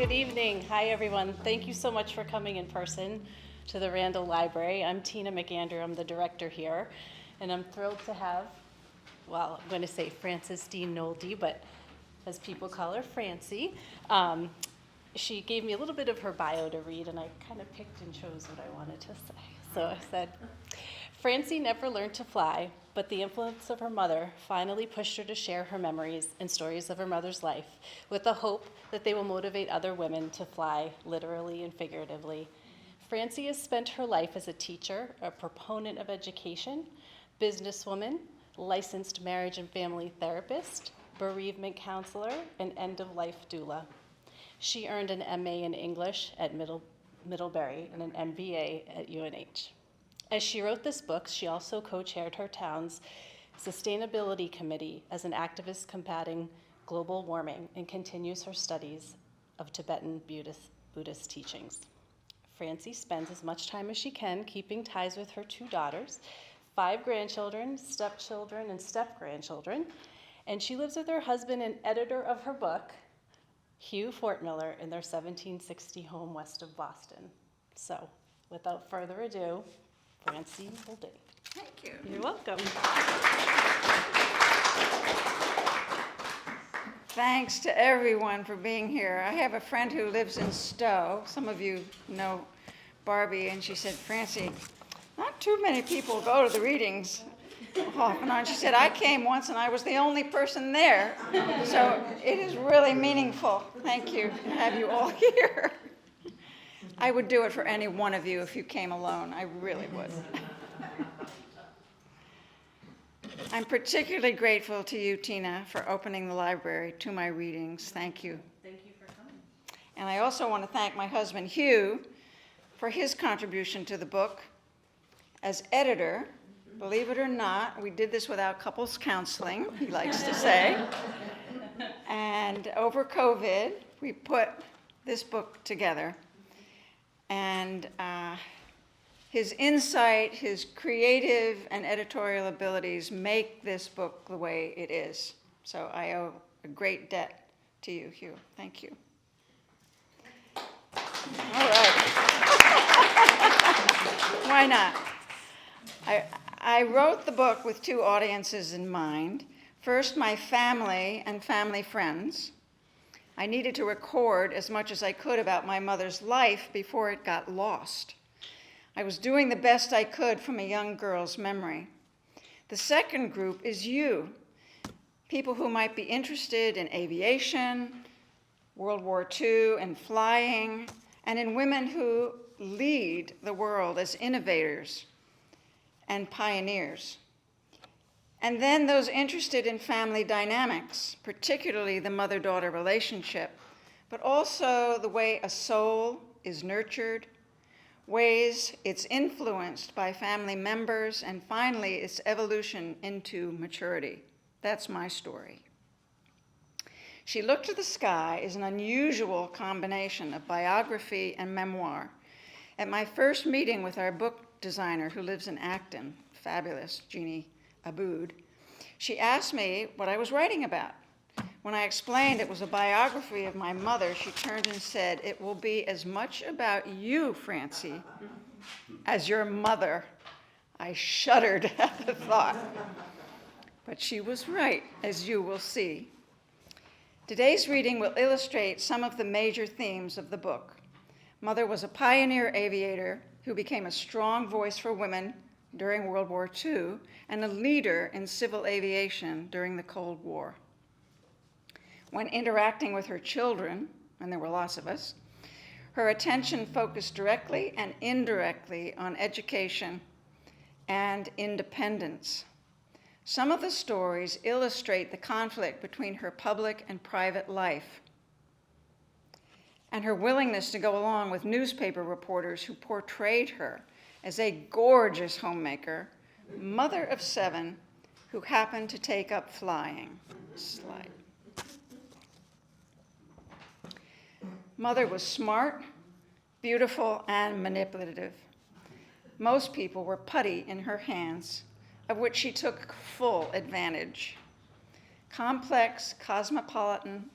Good evening. Hi, everyone. Thank you so much for coming in person to the Randall Library. I'm Tina McAndrew. I'm the director here, and I'm thrilled to have, well, I'm going to say Frances Dean Nolde, but as people call her, Francie. She gave me a little bit of her bio to read, and I kind of picked and chose what I wanted to say. So I said, Francie never learned to fly, but the influence of her mother finally pushed her to share her memories and stories of her mother's life with the hope that they will motivate other women to fly, literally and figuratively. Francie has spent her life as a teacher, a proponent of education, businesswoman, licensed marriage and family therapist, bereavement counselor, and end-of-life doula. She earned an MA in English at Middlebury and an MBA at UNH. As she wrote this book, she also co-chaired her town's sustainability committee as an activist combating global warming and continues her studies of Tibetan Buddhist teachings. Francie spends as much time as she can keeping ties with her 2 daughters, 5 grandchildren, stepchildren, and step-grandchildren, and she lives with her husband and editor of her book, Hugh Fortmiller, in their 1760 home west of Boston. So, without further ado, Francie Nolde. Thank you. You're welcome. Thanks to everyone for being here. I have a friend who lives in Stowe. Some of you know Barbie, and she said, Francie, not too many people go to the readings off and on. She said, I came once and I was the only person there. So it is really meaningful. Thank you to have you all here. I would do it for any one of you if you came alone. I really would. I'm particularly grateful to you, Tina, for opening the library to my readings. Thank you. Thank you for coming. And I also want to thank my husband, Hugh, for his contribution to the book. As editor, believe it or not, we did this without couples counseling, he likes to say. And over COVID, we put this book together. And his insight, his creative and editorial abilities make this book the way it is. So I owe a great debt to you, Hugh. Thank you. All right. Why not? I wrote the book with 2 audiences in mind. First, my family and family friends. I needed to record as much as I could about my mother's life before it got lost. I was doing the best I could from a young girl's memory. The second group is you, people who might be interested in aviation, World War II, and flying, and in women who lead the world as innovators and pioneers. And then those interested in family dynamics, particularly the mother-daughter relationship, but also the way a soul is nurtured, ways it's influenced by family members, and finally its evolution into maturity. That's my story. She Looked to the Sky is an unusual combination of biography and memoir. At my first meeting with our book designer who lives in Acton, fabulous Jeannie Aboud, she asked me what I was writing about. When I explained it was a biography of my mother, she turned and said, it will be as much about you, Francie, as your mother. I shuddered at the thought. But she was right, as you will see. Today's reading will illustrate some of the major themes of the book. Mother was a pioneer aviator who became a strong voice for women during World War II and a leader in civil aviation during the Cold War. When interacting with her children, and there were lots of us, her attention focused directly and indirectly on education and independence. Some of the stories illustrate the conflict between her public and private life and her willingness to go along with newspaper reporters who portrayed her as a gorgeous homemaker, mother of 7, who happened to take up flying. Slide. Mother was smart, beautiful, and manipulative. Most people were putty in her hands, of which she took full advantage. Complex, cosmopolitan,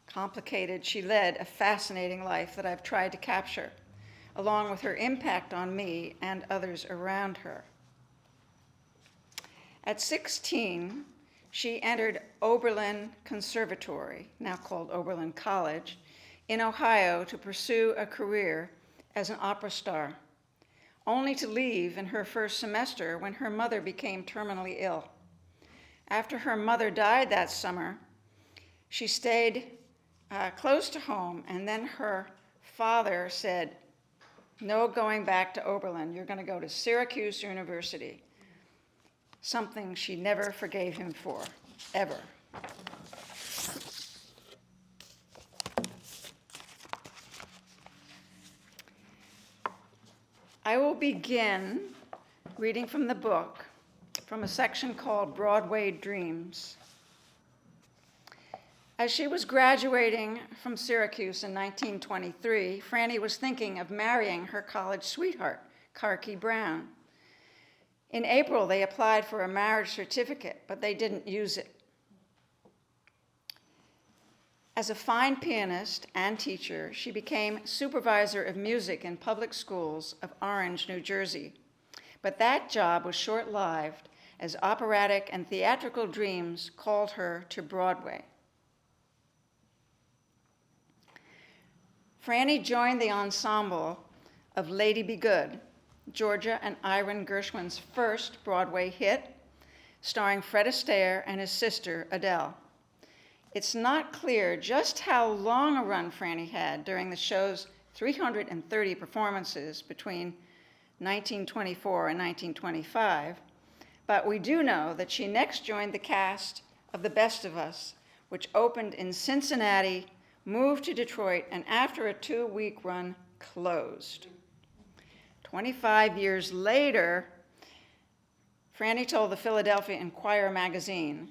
Complicated, she led a fascinating life that I've tried to capture, along with her impact on me and others around her. At 16, she entered Oberlin Conservatory, now called Oberlin College, in Ohio to pursue a career as an opera star, only to leave in her first semester when her mother became terminally ill. After her mother died that summer, she stayed close to home, and then her father said, "No going back to Oberlin, you're going to go to Syracuse University," something she never forgave him for, ever. I will begin reading from the book, from a section called Broadway Dreams. As she was graduating from Syracuse in 1923, Franny was thinking of marrying her college sweetheart, Karki Brown. In April, they applied for a marriage certificate, but they didn't use it. As a fine pianist and teacher, she became supervisor of music in public schools of Orange, New Jersey. But that job was short-lived as operatic and theatrical dreams called her to Broadway. Franny joined the ensemble of Lady Be Good, Georgia and Iron Gershwin's first Broadway hit, starring Fred Astaire and his sister Adele. It's not clear just how long a run Franny had during the show's 330 performances between 1924 and 1925, but we do know that she next joined the cast of The Best of Us, which opened in Cincinnati, moved to Detroit, and after a 2-week run, closed. 25 years later, Franny told the Philadelphia Inquirer magazine,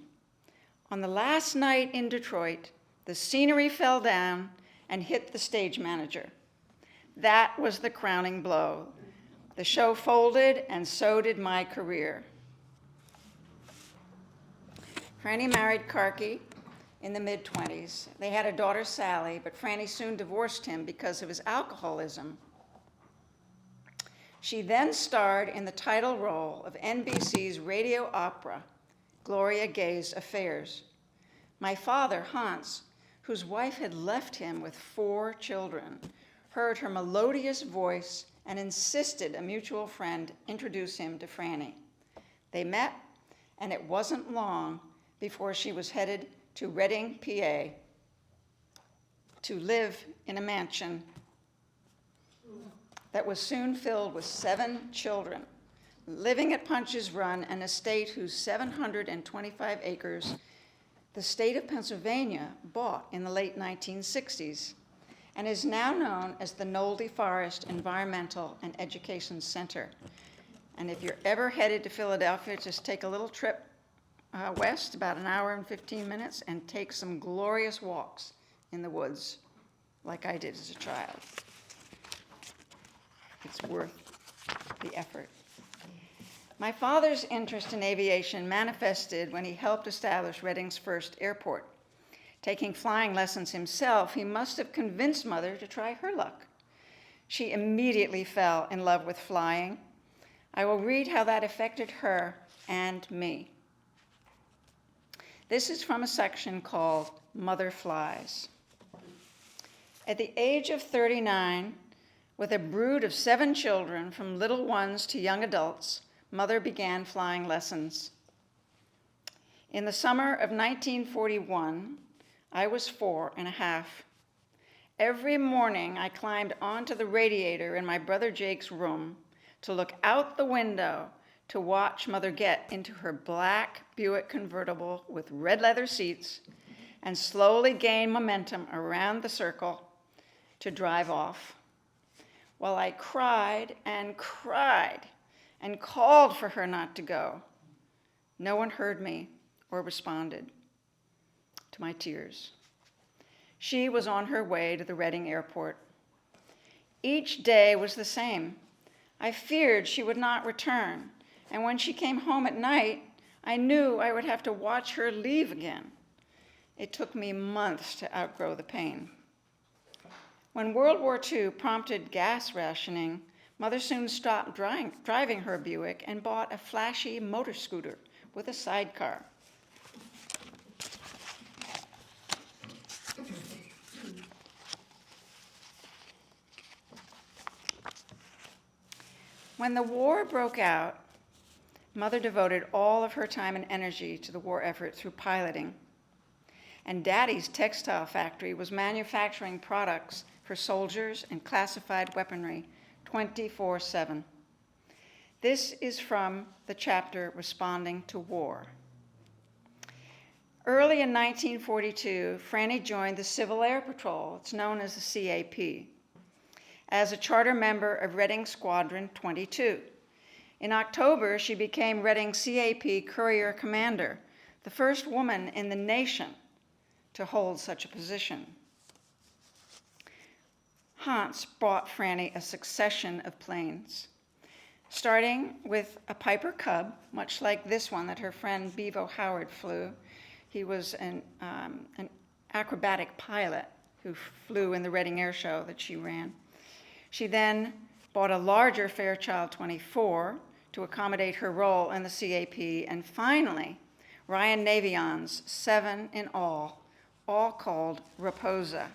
"On the last night in Detroit, the scenery fell down and hit the stage manager. That was the crowning blow. The show folded, and so did my career." Franny married Karki in the mid-20s. They had a daughter, Sally, but Franny soon divorced him because of his alcoholism. She then starred in the title role of NBC's radio opera, Gloria Gay's Affairs. My father, Hans, whose wife had left him with 4 children, heard her melodious voice and insisted a mutual friend introduce him to Franny. They met, and it wasn't long before she was headed to Reading, PA, to live in a mansion that was soon filled with 7 children, living at Punch's Run, an estate whose 725 acres the state of Pennsylvania bought in the late 1960s and is now known as the Nolde Forest Environmental and Education Center. And if you're ever headed to Philadelphia, just take a little trip west, about an hour and 15 minutes, and take some glorious walks in the woods, like I did as a child. It's worth the effort. My father's interest in aviation manifested when he helped establish Reading's first airport. Taking flying lessons himself, he must have convinced Mother to try her luck. She immediately fell in love with flying. I will read how that affected her and me. This is from a section called Mother Flies. At the age of 39, with a brood of 7 children, from little ones to young adults, Mother began flying lessons. In the summer of 1941, I was 4.5. Every morning, I climbed onto the radiator in my brother Jake's room to look out the window to watch Mother get into her black Buick convertible with red leather seats and slowly gain momentum around the circle to drive off, while I cried and cried and called for her not to go. No one heard me or responded to my tears. She was on her way to the Reading airport. Each day was the same. I feared she would not return, and when she came home at night, I knew I would have to watch her leave again. It took me months to outgrow the pain. When World War II prompted gas rationing, Mother soon stopped driving her Buick and bought a flashy motor scooter with a sidecar. When the war broke out, Mother devoted all of her time and energy to the war effort through piloting. And Daddy's textile factory was manufacturing products for soldiers and classified weaponry 24/7. This is from the chapter Responding to War. Early in 1942, Franny joined the Civil Air Patrol, it's known as the CAP, as a charter member of Reading Squadron 22. In October, she became Reading CAP Courier Commander, the first woman in the nation to hold such a position. Hans brought Franny a succession of planes, starting with a Piper Cub, much like this one that her friend Bevo Howard flew. He was an acrobatic pilot who flew in the Reading Air Show that she ran. She then bought a larger Fairchild 24 to accommodate her role in the CAP, and finally, Ryan Navion's 7 in all called Raposa.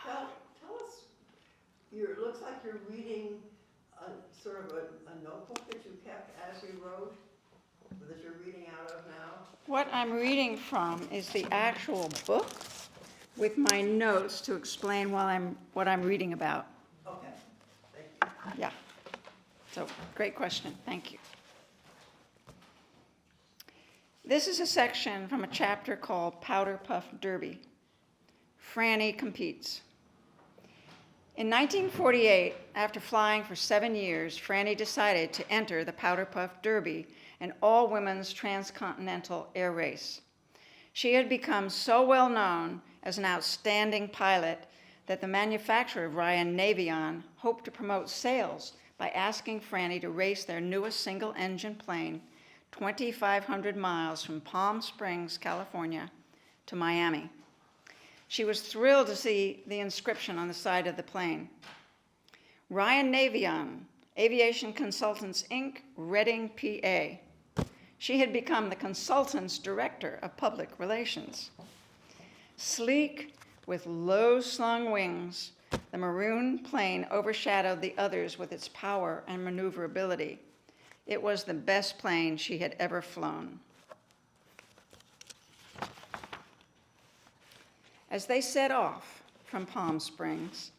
Tell us, it looks like you're reading sort of a notebook that you kept as you wrote, that you're reading out of now. What I'm reading from is the actual book with my notes to explain what I'm reading about. Okay, thank you. Yeah. So, great question. Thank you. This is a section from a chapter called Powder Puff Derby. Franny competes. In 1948, after flying for 7 years, Franny decided to enter the Powder Puff Derby, an all-women's transcontinental air race. She had become so well known as an outstanding pilot that the manufacturer of Ryan Navion hoped to promote sales by asking Franny to race their newest single-engine plane 2,500 miles from Palm Springs, California, to Miami. She was thrilled to see the inscription on the side of the plane. Ryan Navion, Aviation Consultants, Inc., Reading, PA. She had become the consultant's director of public relations. Sleek, with low-slung wings, the maroon plane overshadowed the others with its power and maneuverability. It was the best plane she had ever flown. As they set off from Palm Springs,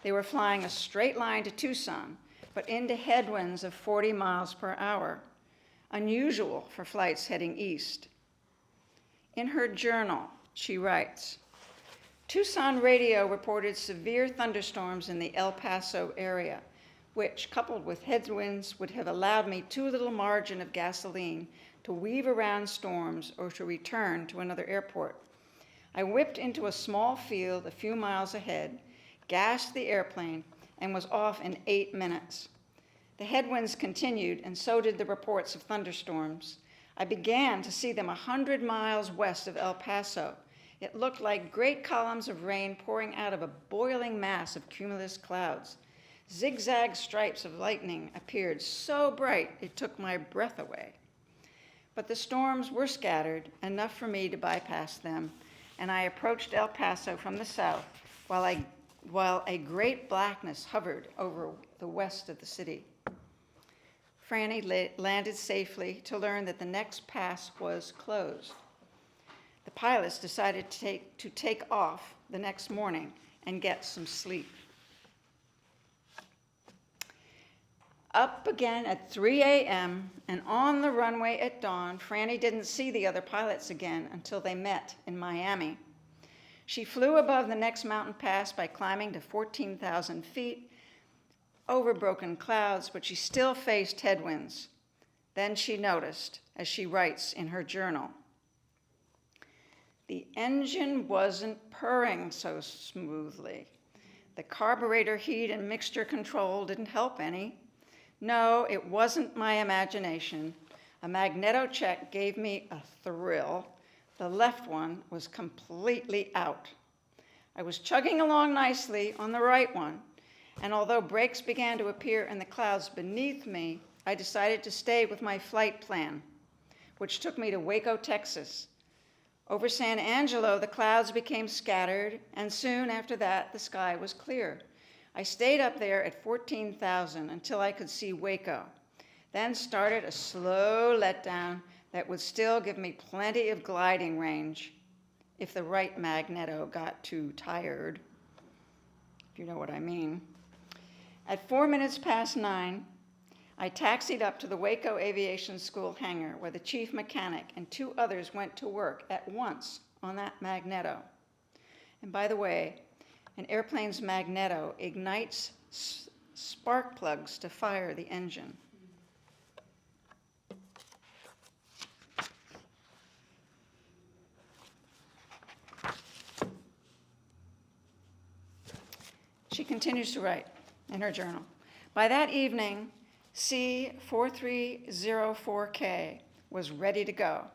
they were flying a straight line to Tucson, but into headwinds of 40 miles per hour, unusual for flights heading east. In her journal, she writes, Tucson radio reported severe thunderstorms in the El Paso area, which, coupled with headwinds, would have allowed me too little margin of gasoline to weave around storms or to return to another airport. I whipped into a small field a few miles ahead, gassed the airplane, and was off in 8 minutes. The headwinds continued, and so did the reports of thunderstorms. I began to see them 100 miles west of El Paso. It looked like great columns of rain pouring out of a boiling mass of cumulus clouds. Zigzag stripes of lightning appeared so bright it took my breath away. But the storms were scattered, enough for me to bypass them, and I approached El Paso from the south while a great blackness hovered over the west of the city. Franny landed safely to learn that the next pass was closed. The pilots decided to take off the next morning and get some sleep. Up again at 3 a.m. and on the runway at dawn, Franny didn't see the other pilots again until they met in Miami. She flew above the next mountain pass by climbing to 14,000 feet over broken clouds, but she still faced headwinds. Then she noticed, as she writes in her journal, the engine wasn't purring so smoothly. The carburetor heat and mixture control didn't help any. No, it wasn't my imagination. A magneto check gave me a thrill. The left one was completely out. I was chugging along nicely on the right one, and although breaks began to appear in the clouds beneath me, I decided to stay with my flight plan, which took me to Waco, Texas. Over San Angelo, the clouds became scattered, and soon after that, the sky was clear. I stayed up there at 14,000 until I could see Waco, then started a slow letdown that would still give me plenty of gliding range if the right magneto got too tired, if you know what I mean. At 9:04, I taxied up to the Waco Aviation School hangar where the chief mechanic and 2 others went to work at once on that magneto. And by the way, an airplane's magneto ignites spark plugs to fire the engine. She continues to write in her journal. By that evening, C4304K was ready to go.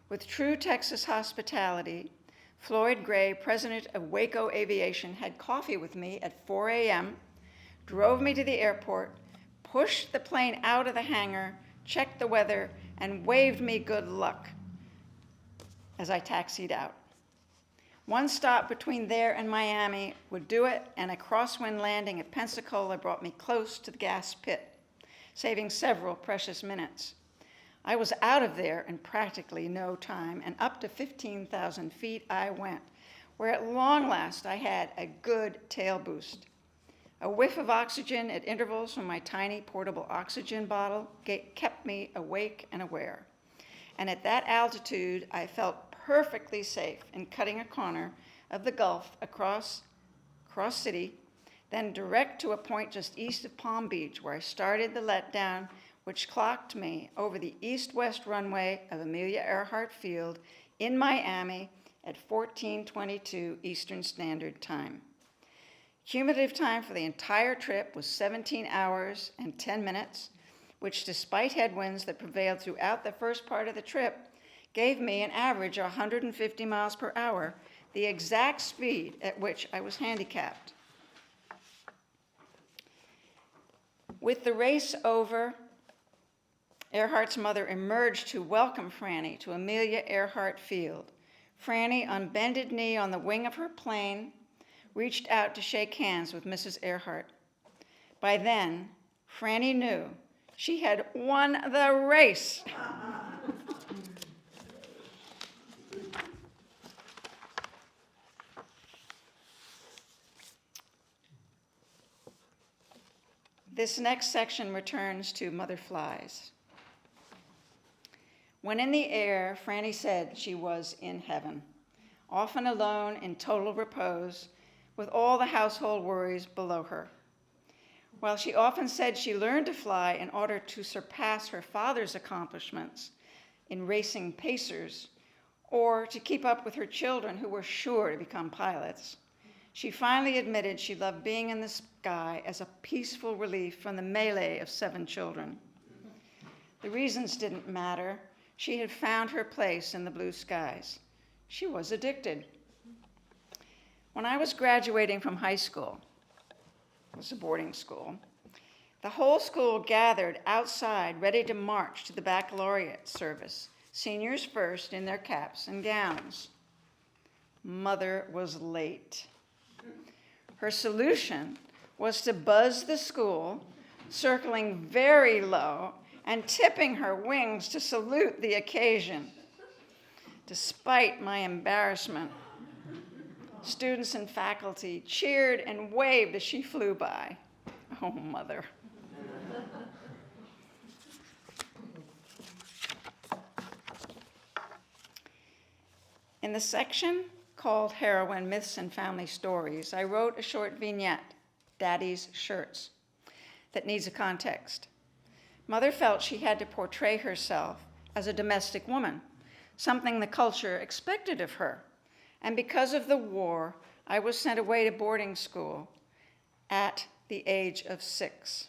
With true Texas hospitality, Floyd Gray, president of Waco Aviation, had coffee with me at 4 a.m., drove me to the airport, pushed the plane out of the hangar, checked the weather, and waved me good luck as I taxied out. One stop between there and Miami would do it, and a crosswind landing at Pensacola brought me close to the gas pit, saving several precious minutes. I was out of there in practically no time, and up to 15,000 feet I went, where at long last I had a good tail boost. A whiff of oxygen at intervals from my tiny portable oxygen bottle kept me awake and aware. And at that altitude, I felt perfectly safe in cutting a corner of the Gulf across city, then direct to a point just east of Palm Beach, where I started the letdown, which clocked me over the east-west runway of Amelia Earhart Field in Miami at 14:22 Eastern Standard Time. Cumulative time for the entire trip was 17 hours and 10 minutes, which, despite headwinds that prevailed throughout the first part of the trip, gave me an average of 150 miles per hour, the exact speed at which I was handicapped. With the race over, Earhart's mother emerged to welcome Franny to Amelia Earhart Field. Franny, on bended knee on the wing of her plane, reached out to shake hands with Mrs. Earhart. By then, Franny knew she had won the race. This next section returns to Mother Flies. When in the air, Franny said she was in heaven, often alone in total repose, with all the household worries below her. While she often said she learned to fly in order to surpass her father's accomplishments in racing pacers, or to keep up with her children who were sure to become pilots, she finally admitted she loved being in the sky as a peaceful relief from the melee of 7 children. The reasons didn't matter. She had found her place in the blue skies. She was addicted. When I was graduating from high school, it was a boarding school, the whole school gathered outside ready to march to the baccalaureate service, seniors first in their caps and gowns. Mother was late. Her solution was to buzz the school, circling very low and tipping her wings to salute the occasion. Despite my embarrassment, students and faculty cheered and waved as she flew by. Oh, Mother. In the section called Heroine Myths and Family Stories, I wrote a short vignette, Daddy's Shirts, that needs a context. Mother felt she had to portray herself as a domestic woman, something the culture expected of her. And because of the war, I was sent away to boarding school at the age of 6.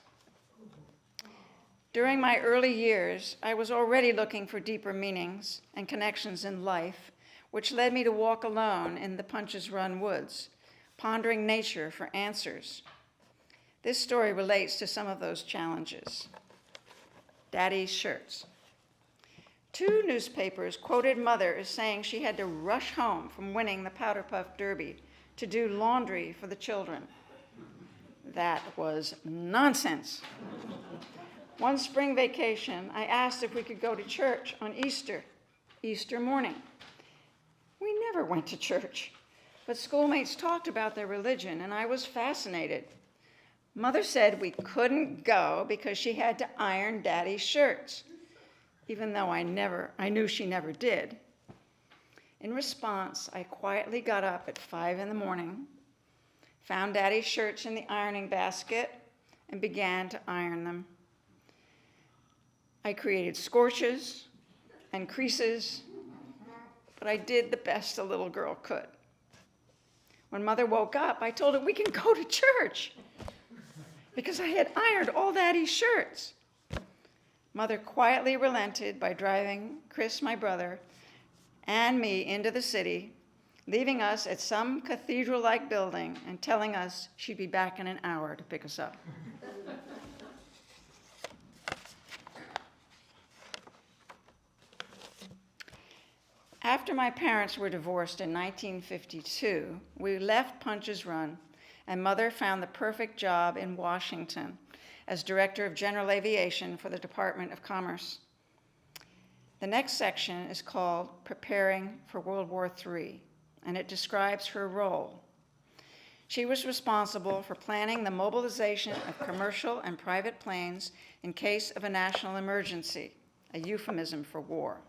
During my early years, I was already looking for deeper meanings and connections in life, which led me to walk alone in the Punches Run woods, pondering nature for answers. This story relates to some of those challenges. Daddy's shirts. 2 newspapers quoted Mother as saying she had to rush home from winning the Powder Puff Derby to do laundry for the children. That was nonsense. One spring vacation, I asked if we could go to church on Easter morning. We never went to church, but schoolmates talked about their religion, and I was fascinated. Mother said we couldn't go because she had to iron Daddy's shirts, even though I knew she never did. In response, I quietly got up at 5 in the morning, found Daddy's shirts in the ironing basket, and began to iron them. I created scorches and creases, but I did the best a little girl could. When Mother woke up, I told her we can go to church because I had ironed all Daddy's shirts. Mother quietly relented by driving Chris, my brother, and me into the city, leaving us at some cathedral-like building and telling us she'd be back in an hour to pick us up. After my parents were divorced in 1952, we left Punches Run, and Mother found the perfect job in Washington as Director of General Aviation for the Department of Commerce. The next section is called Preparing for World War III, and it describes her role. She was responsible for planning the mobilization of commercial and private planes in case of a national emergency, a euphemism for war.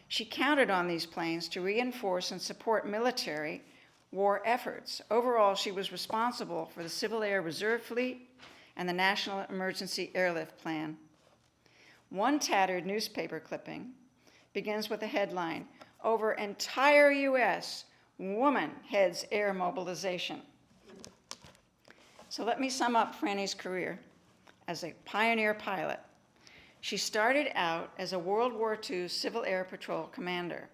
She counted on these planes to reinforce and support military war efforts. Overall, she was responsible for the Civil Air Reserve Fleet and the National Emergency Airlift Plan. One tattered newspaper clipping begins with the headline, "Over entire U.S., woman heads air mobilization." So let me sum up Franny's career as a pioneer pilot. She started out as a World War II Civil Air Patrol commander,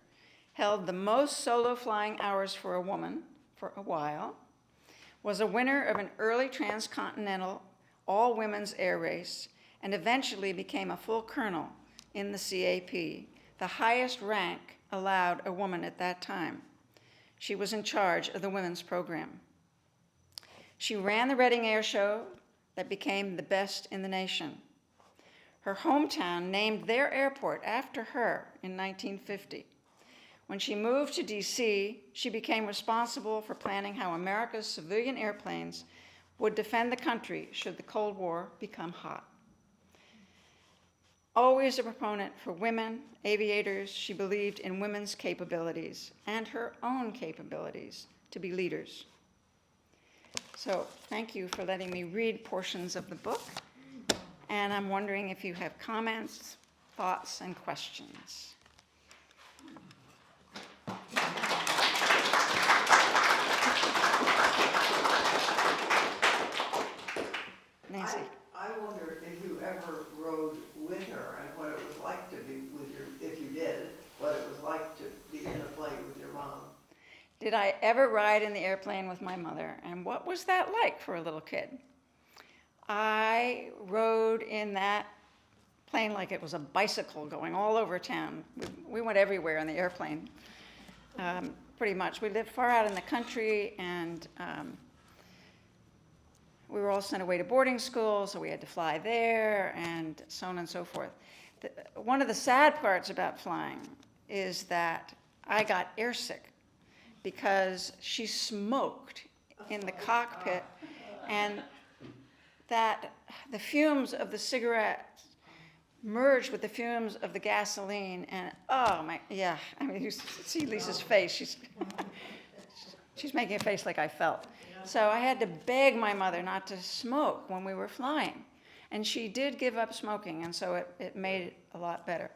held the most solo flying hours for a woman for a while, was a winner of an early transcontinental all-women's air race, and eventually became a full colonel in the CAP, the highest rank allowed a woman at that time. She was in charge of the women's program. She ran the Reading Air Show that became the best in the nation. Her hometown named their airport after her in 1950. When she moved to DC, she became responsible for planning how America's civilian airplanes would defend the country should the Cold War become hot. Always a proponent for women, aviators, she believed in women's capabilities and her own capabilities to be leaders. So thank you for letting me read portions of the book. And I'm wondering if you have comments, thoughts, and questions. Nancy. I wonder if you ever rode with her and what it was like to be with if you did, what it was like to be in a plane with your mom. Did I ever ride in the airplane with my mother? And what was that like for a little kid? I rode in that plane like it was a bicycle going all over town. We went everywhere in the airplane, pretty much. We lived far out in the country, and we were all sent away to boarding school, so we had to fly there, and so on and so forth. One of the sad parts about flying is that I got airsick because she smoked in the cockpit, and that the fumes of the cigarettes merged with the fumes of the gasoline, and oh my, yeah, I mean, you see Lisa's face, she's making a face like I felt. So I had to beg my mother not to smoke when we were flying, and she did give up smoking, and so it made it a lot better.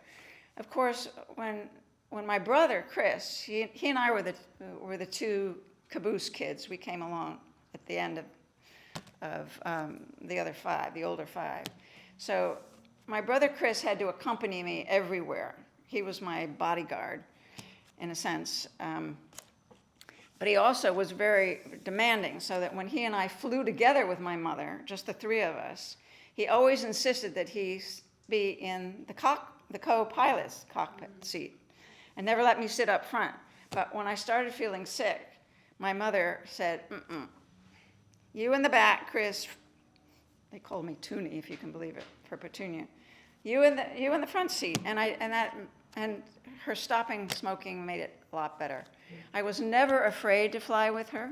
Of course, when my brother, Chris, he and I were the 2 caboose kids. We came along at the end of the other 5, the older 5. So my brother Chris had to accompany me everywhere. He was my bodyguard, in a sense. But he also was very demanding, so that when he and I flew together with my mother, just the three of us, he always insisted that he be in the co-pilot's cockpit seat and never let me sit up front. But when I started feeling sick, my mother said, you in the back, Chris. They called me Toonie, if you can believe it, for Petunia. You in the front seat, and her stopping smoking made it a lot better. I was never afraid to fly with her.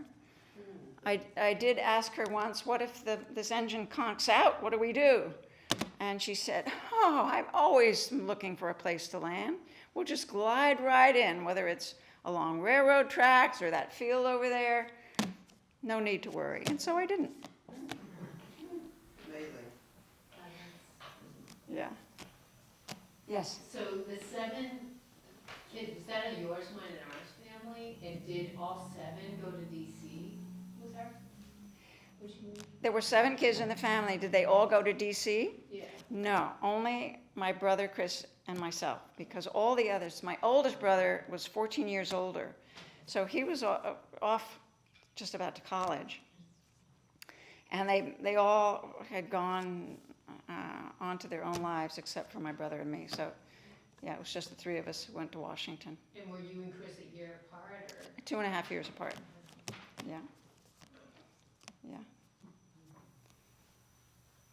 I did ask her once, what if this engine conks out? What do we do? And she said, oh, I'm always looking for a place to land. We'll just glide right in, whether it's along railroad tracks or that field over there. No need to worry. And so I didn't. Amazing. Yeah. Yes. So the 7, is that a yours, mine, and ours family? And did all 7 go to DC with her? There were 7 kids in the family. Did they all go to DC? Yeah. No, only my brother Chris and myself, because all the others, my oldest brother was 14 years older, so he was off just about to college. And they all had gone on to their own lives except for my brother and me. So yeah, it was just the 3 of us who went to Washington. And were you and Chris a year apart, or? 2.5 years apart. Yeah. Yeah.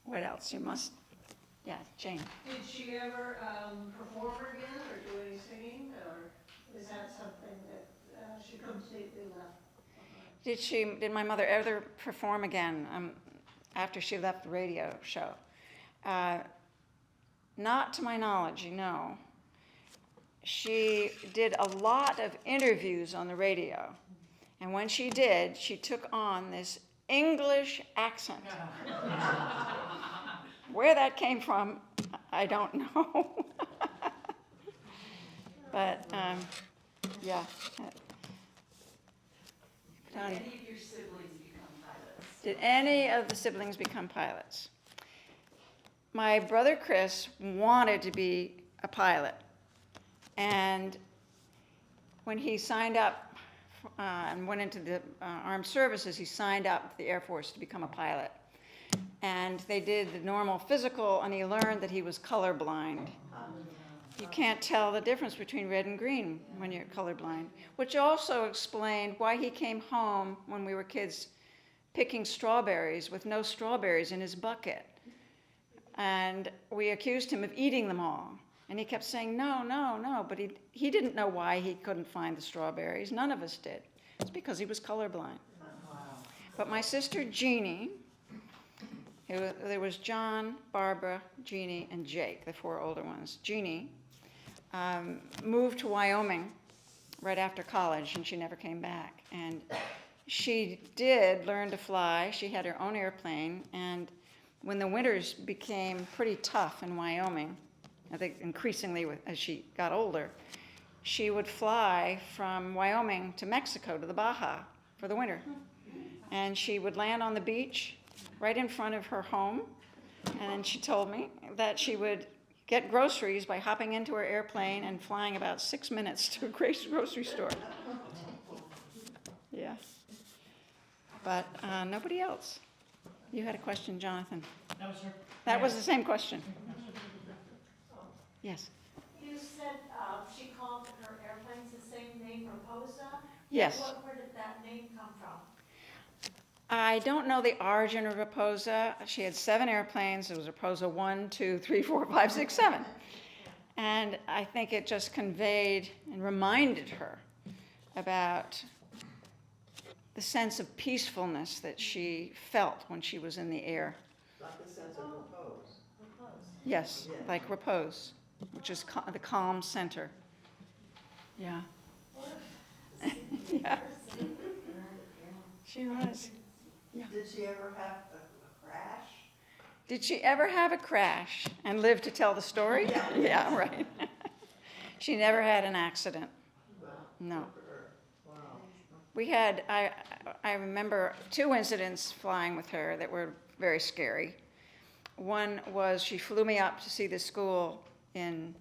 What else? You must. Yeah, Jane. Did she ever perform again or do any singing, or is that something that she completely left? Did my mother ever perform again after she left the radio show? Not to my knowledge, no. She did a lot of interviews on the radio, and when she did, she took on this English accent. Where that came from, I don't know. But, yeah. Did any of your siblings become pilots? Did any of the siblings become pilots? My brother Chris wanted to be a pilot. And when he signed up and went into the armed services, he signed up with the Air Force to become a pilot. And they did the normal physical, and he learned that he was colorblind. You can't tell the difference between red and green when you're colorblind, which also explained why he came home when we were kids picking strawberries with no strawberries in his bucket. And we accused him of eating them all. And he kept saying, no, no, no. But he didn't know why he couldn't find the strawberries. None of us did. It's because he was colorblind. But my sister Jeannie, there was John, Barbara, Jeannie, and Jake, the 4 older ones. Jeannie moved to Wyoming right after college, and she never came back. And she did learn to fly. She had her own airplane, and when the winters became pretty tough in Wyoming, I think increasingly as she got older, she would fly from Wyoming to Mexico to the Baja for the winter. And she would land on the beach right in front of her home, and she told me that she would get groceries by hopping into her airplane and flying about 6 minutes to a grocery store. Yeah. But nobody else. You had a question, Jonathan. No, sir. That was the same question. Yes. You said she called her airplanes the same name, Raposa? Yes. Where did that name come from? I don't know the origin of Raposa. She had 7 airplanes. It was Raposa 1, 2, 3, 4, 5, 6, 7. And I think it just conveyed and reminded her about the sense of peacefulness that she felt when she was in the air. Like a sense of repose. Yes, Yeah. like repose, which is the calm center. Yeah. Yeah. She was. Did she ever have a crash? Did she ever have a crash and live to tell the story? Yeah. Yeah, right. She never had an accident. Wow. No. Good for her. Wow. We had, I remember 2 incidents flying with her that were very scary. One was she flew me up to see the school in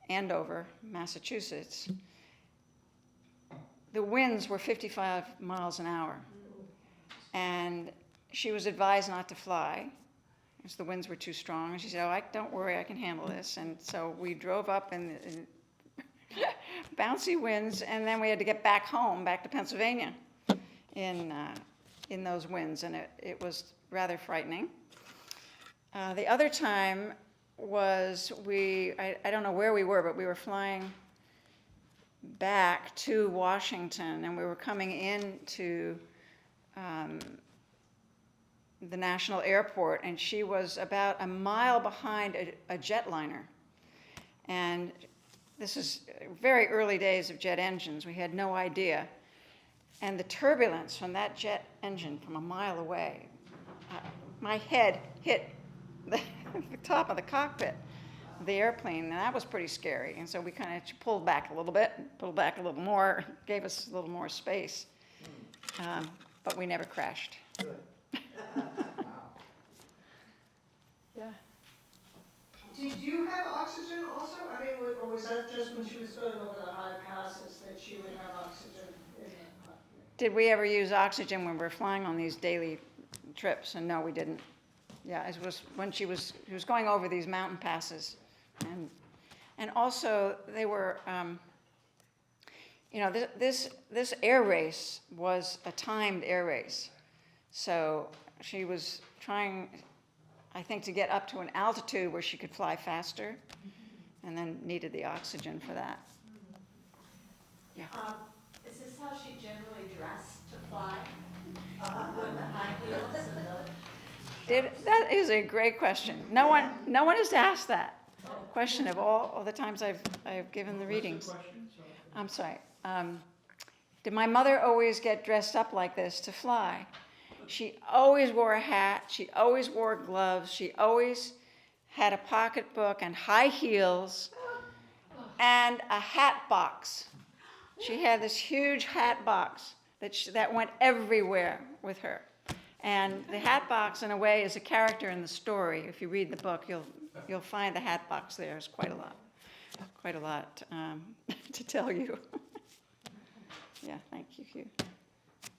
Andover, Massachusetts. The winds were 55 miles an hour, and she was advised not to fly because the winds were too strong. And she said, "Oh, don't worry, I can handle this." And so we drove up in bouncy winds, and then we had to get back home, back to Pennsylvania, in those winds, and it was rather frightening. The other time was I don't know where we were, but we were flying back to Washington, and we were coming into the National Airport, and she was about a mile behind a jetliner. And this is very early days of jet engines. We had no idea. And the turbulence from that jet engine from a mile away, my head hit the top of the cockpit of the airplane, and that was pretty scary. And so we kind of pulled back a little bit, pulled back a little more, gave us a little more space. But we never crashed. Yeah. Did you have oxygen also? I mean, or was that just when she was going over the high passes that she would have oxygen in the cockpit? Did we ever use oxygen when we were flying on these daily trips? And no, we didn't. Yeah, it was when she was going over these mountain passes, and also they were, this air race was a timed air race, so she was trying, I think, to get up to an altitude where she could fly faster, and then needed the oxygen for that. Yeah. Is this how she generally dressed to fly? With the high heels and the... That is a great question. No one has asked that question of all the times I've given the readings. I'm sorry. Did my mother always get dressed up like this to fly? She always wore a hat. She always wore gloves. She always had a pocketbook and high heels and a hat box. She had this huge hat box that went everywhere with her. And the hat box, in a way, is a character in the story. If you read the book, you'll find the hat box there. There's quite a lot to tell you. Yeah, thank you, Hugh.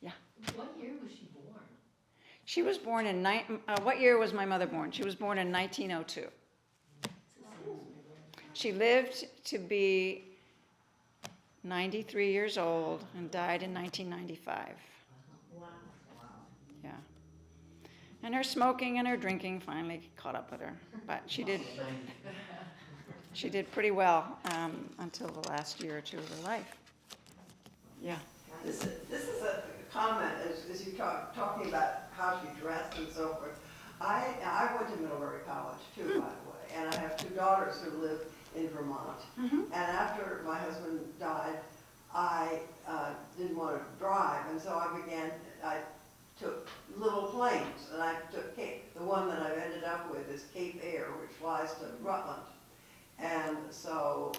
Yeah. What year was she born? She was born in what year was my mother born? She was born in 1902. She lived to be 93 years old and died in 1995. Yeah. And her smoking and her drinking finally caught up with her, but she did pretty well until the last year or two of her life. Yeah. This is a comment as you talking about how she dressed and so forth. I went to Middlebury College too, by the way, and I have two daughters who live in Vermont. Mm-hmm. And after my husband died, I didn't want to drive, and so I took little planes, and I took the one that I've ended up with is Cape Air, which flies to Rutland. And so,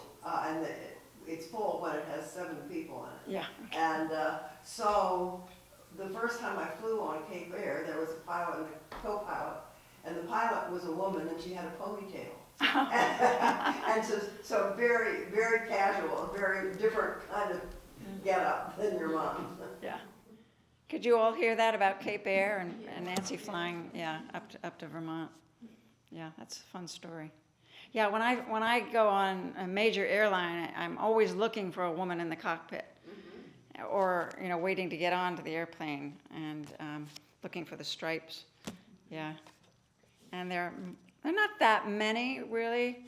it's full when it has 7 people in it. Yeah. And so the first time I flew on Cape Air, there was a pilot and a co-pilot, and the pilot was a woman, and she had a ponytail. And so very, very casual, a very different kind of get-up than your mom. Yeah. Could you all hear that about Cape Air and Nancy flying, up to Vermont? Yeah, that's a fun story. Yeah, when I go on a major airline, I'm always looking for a woman in the cockpit, or waiting to get onto the airplane and looking for the stripes. Yeah, and they're not that many really,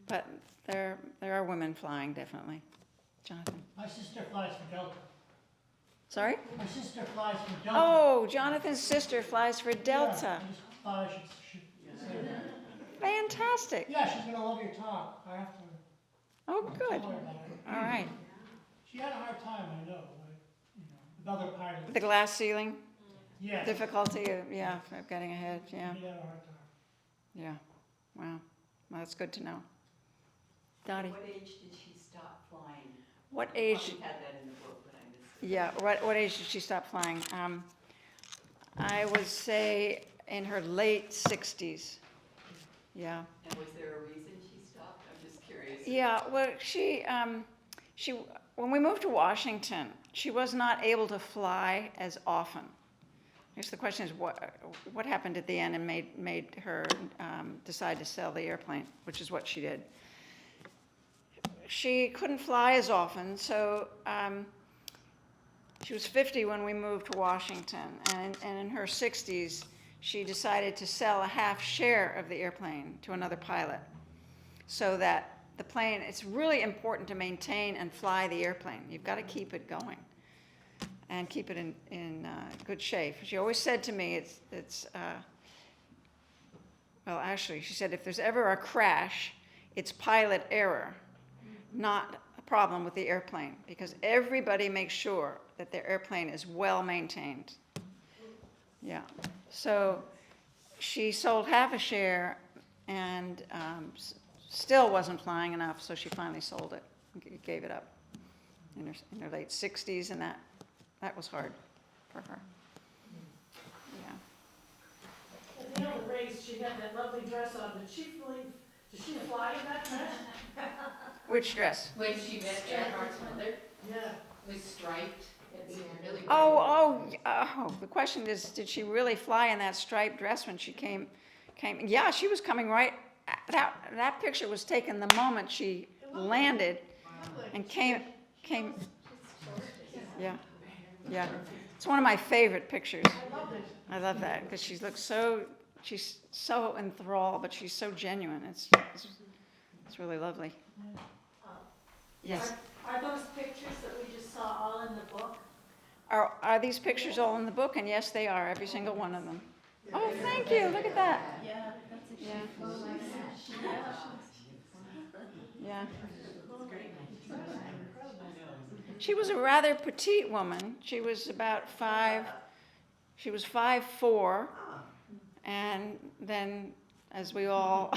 but there are women flying definitely. Jonathan. My sister flies for Delta. Sorry? My sister flies for Delta. Oh, Jonathan's sister flies for Delta. Yeah, I just thought I should say that. Fantastic. Yeah, she's gonna love your talk. I have to Oh, good. tell her about it. All right. She had a hard time, I know, with other pilots. The glass ceiling, Yeah. difficulty of getting ahead. Yeah. She had a hard time. Yeah. Wow. Well, that's good to know. Dottie, What age did she stop flying? what I age? probably had that in the book, but I missed it. Yeah. What age did she stop flying? I would say in her late 60s. Yeah. And was there a reason she stopped? I'm just curious. Yeah, well, when we moved to Washington, she was not able to fly as often. I guess the question is what happened at the end and made her decide to sell the airplane, which is what she did. She couldn't fly as often, so she was 50 when we moved to Washington, and in her 60s, she decided to sell a half share of the airplane to another pilot, so that the plane, it's really important to maintain and fly the airplane. You've got to keep it going and keep it in good shape. She always said to me, well, actually, she said, if there's ever a crash, it's pilot error, not a problem with the airplane, because everybody makes sure that their airplane is well maintained. Yeah. So she sold half a share and still wasn't flying enough, so she finally sold it, gave it up in her late 60s, and that was hard for her. Yeah. At the end of the race, she had that lovely dress on. Did she fly in that dress? Which dress? When she met Gerhardt's mother, Yeah. it was striped, it's really. Oh, the question is, did she really fly in that striped dress when she came? Yeah, she was coming right, that picture was taken the moment she landed and came, yeah. It's one of my favorite pictures. I love that, because she's so enthralled, but she's so genuine. It's really lovely. Yes. Are those pictures that we just saw all in the book? Are these pictures all in the book? And yes, they are, every single one of them. Oh, thank you, look at that. Yeah, that's a Yeah. She was a rather petite woman. She was about 5'4", and then, as we all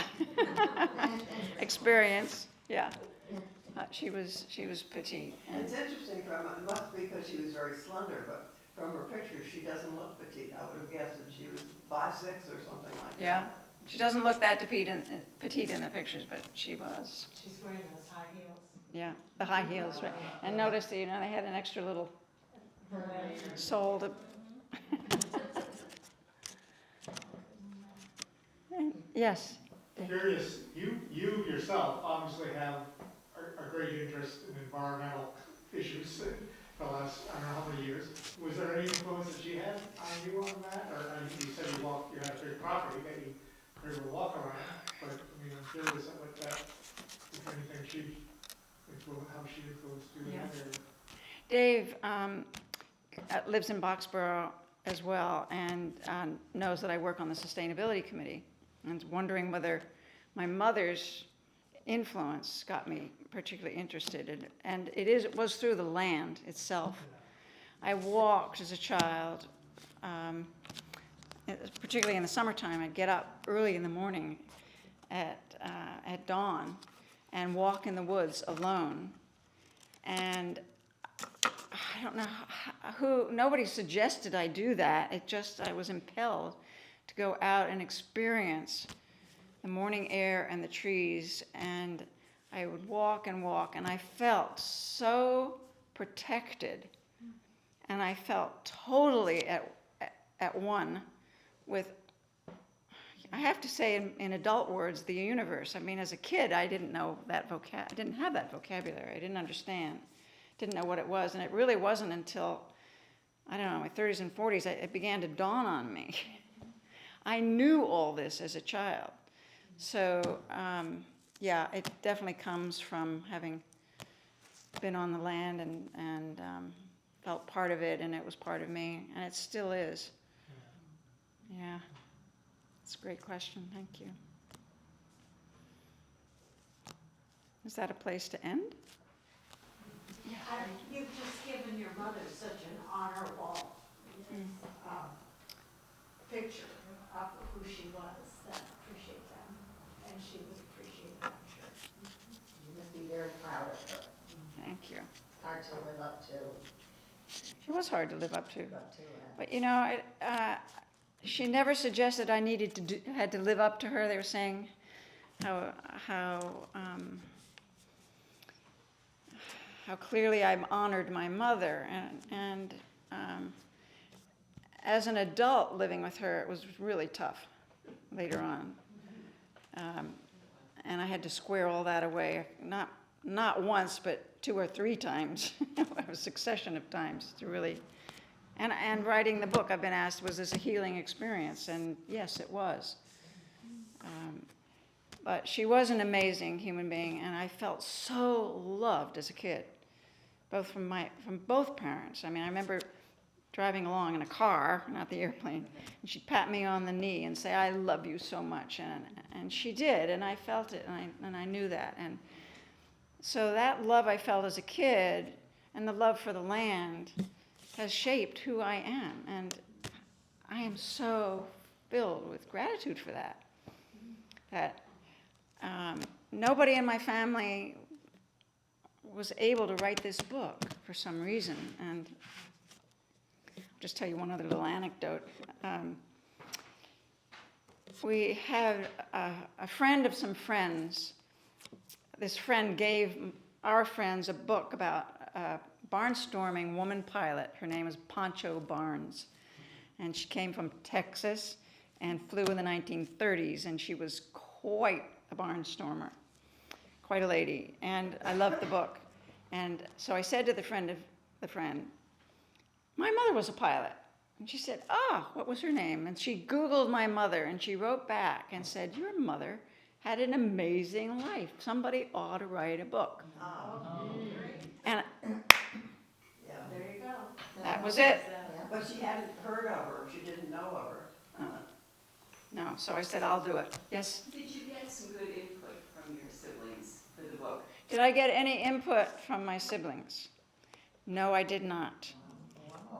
experience, yeah, she was petite. It's interesting it must be because she was very slender, but from her pictures, she doesn't look petite. I would have guessed that she was 5'6" or something like that. Yeah, she doesn't look that petite in the pictures, but she was. She's wearing those high heels. Yeah, the high heels, right. And notice, they had an extra little sole to. Yes. Curious, you yourself obviously have a great interest in environmental issues for the last, I don't know how many years. Was there any influence that she had on you on that? Or you said you had a big property that you were able to walk around, but I mean, I'm curious what that, if anything, how she influenced you in that area. Dave lives in Boxborough as well, and knows that I work on the sustainability committee, and is wondering whether my mother's influence got me particularly interested in, and it was through the land itself. I walked as a child, particularly in the summertime. I'd get up early in the morning at dawn and walk in the woods alone. And I don't know nobody suggested I do that. I was impelled to go out and experience the morning air and the trees, and I would walk and walk, and I felt so protected, and I felt totally at one with, I have to say in adult words, the universe. I mean, as a kid, I didn't know that I didn't have that vocabulary. I didn't understand, didn't know what it was, and it really wasn't until, I don't know, my 30s and 40s, it began to dawn on me. I knew all this as a child. So, yeah, it definitely comes from having been on the land and felt part of it, and it was part of me, and it still is. Yeah, it's a great question. Thank you. Is that a place to end? You've just given your mother such an honorable picture of who she was. I appreciate that. And she would appreciate that, I'm sure. You must be very proud of her. Thank you. Hard to live up to. She was hard to live up to. Live up to, But you know, she never suggested I needed to had to live up to her. They were saying how clearly I've honored my mother, and as an adult living with her, it was really tough later on, and I had to square all that away. Not once, but 2 or 3 times, a succession of times to really. And writing the book, I've been asked, was this a healing experience? And yes, it was. But she was an amazing human being, and I felt so loved as a kid, both from both parents. I mean, I remember driving along in a car, not the airplane, and she'd pat me on the knee and say, "I love you so much," and she did, and I felt it, and I knew that. And so that love I felt as a kid, and the love for the land, has shaped who I am, and I am so filled with gratitude for that. That nobody in my family was able to write this book for some reason, and I'll just tell you one other little anecdote. We had a friend of some friends. This friend gave our friends a book about barnstorming woman pilot. Her name is Pancho Barnes, and she came from Texas and flew in the 1930s, and she was quite a barnstormer, quite a lady, and I loved the book. And so I said to the friend, "My mother was a pilot." And she said, "What was her name?" And she Googled my mother, and she wrote back and said, "Your mother had an amazing life. Somebody ought to write a book." And Yeah, There you go. that was it. but she hadn't heard of her, she didn't know of her. No, so I said, "I'll do it." Yes? Did you get some good input from your siblings for the book? Did I get any input from my siblings? No, I did not.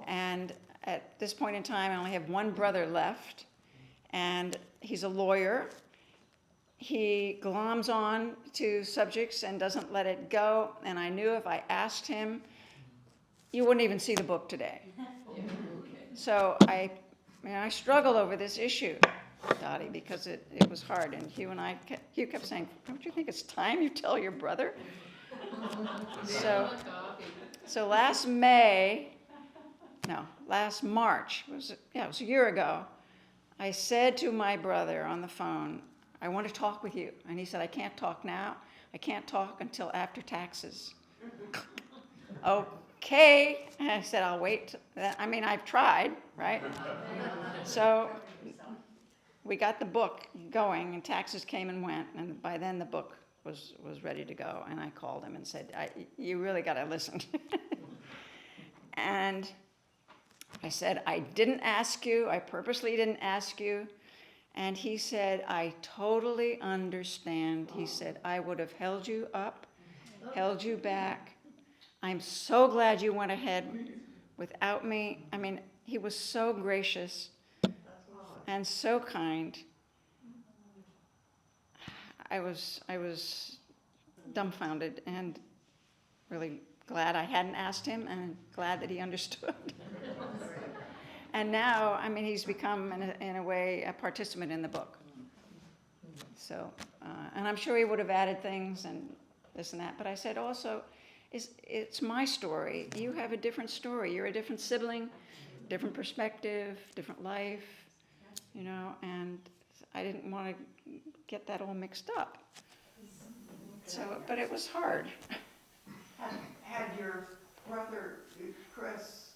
And at this point in time, I only have one brother left, and he's a lawyer. He gloms on to subjects and doesn't let it go, and I knew if I asked him, you wouldn't even see the book today. So I struggled over this issue, Dottie, because it was hard, and Hugh kept saying, "Don't you think it's time you tell your brother?" So last March, it was a year ago, I said to my brother on the phone, "I want to talk with you." And he said, "I can't talk now. I can't talk until after taxes." Okay. And I said, "I'll wait." I've tried, right? So we got the book going, and taxes came and went, and by then the book was ready to go. And I called him and said, "You really got to listen." And I said, "I didn't ask you. I purposely didn't ask you." And he said, "I totally understand." He said, "I would have held you up, held you back. I'm so glad you went ahead without me." He was so gracious and so kind. I was dumbfounded and really glad I hadn't asked him, and glad that he understood. And now, he's become, in a way, a participant in the book. So, and I'm sure he would have added things and this and that, but I said also, it's my story. You have a different story. You're a different sibling, different perspective, different life, and I didn't want to get that all mixed up. So, but it was hard. Had your brother, Chris,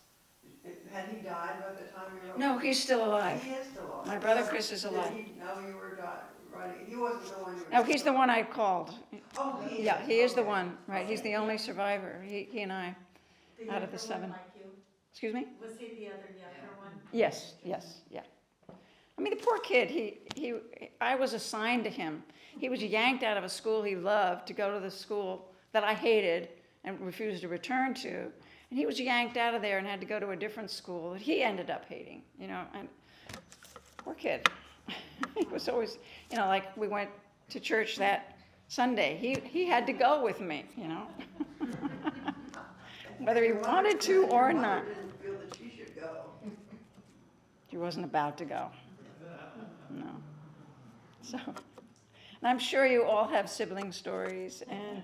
had he died by the time you wrote? No, he's still alive. He is still alive. My brother Chris is alive. Did he know you were writing? He wasn't the one you were. No, he's the one I called. Oh, he is. Yeah, he is the Okay. one, right? He's the only survivor. He and I, out of the 7. Like you? Excuse me? Was he the other younger one? Yes, yeah. The poor kid, I was assigned to him. He was yanked out of a school he loved to go to the school that I hated and refused to return to. And he was yanked out of there and had to go to a different school that he ended up hating, and poor kid. He was always, like we went to church that Sunday. He had to go with me, whether he wanted to or Your mother not. didn't feel that she should go. He wasn't about to go. No. So, and I'm sure you all have sibling stories and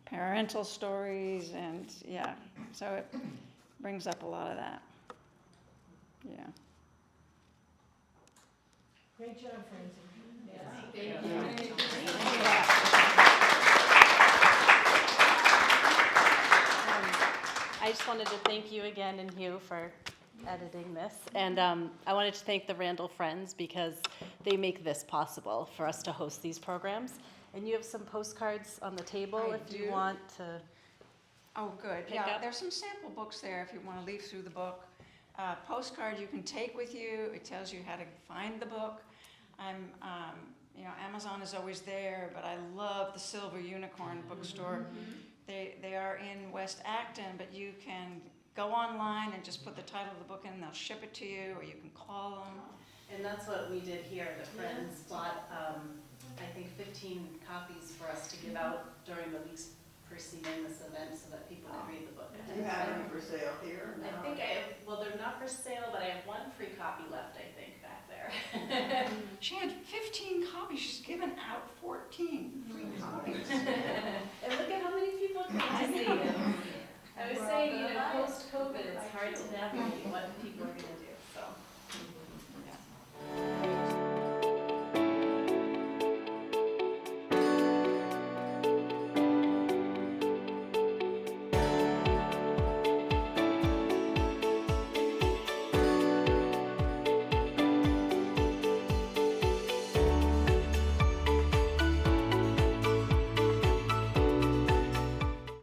parental stories, and yeah, so it brings up a lot of that. Yeah. Great job, Francie. Thank you. I just wanted to thank you again and Hugh for editing this. And I wanted to thank the Randall Friends because they make this possible for us to host these programs. And you have some postcards on the table I if you do. want to. Oh, good. Pick Yeah, up. there's some sample books there if you want to leaf through the book. Postcard you can take with you. It tells you how to find the book. Amazon is always there, but I love the Silver Unicorn bookstore. They are in West Acton, but you can go online and just put the title of the book in, and they'll ship it to you, or you can call them. And that's what we did here. The Friends bought, I think, 15 copies for us to give out during the weeks preceding this event so that people could read the book. Do you have any for sale here? I think I have, well, they're not for sale, but I have one free copy left, I think, back there. She had 15 copies. She's given out 14 free copies. And look at how many people come to see it. I was saying, post-COVID, it's hard to navigate what people are going to do.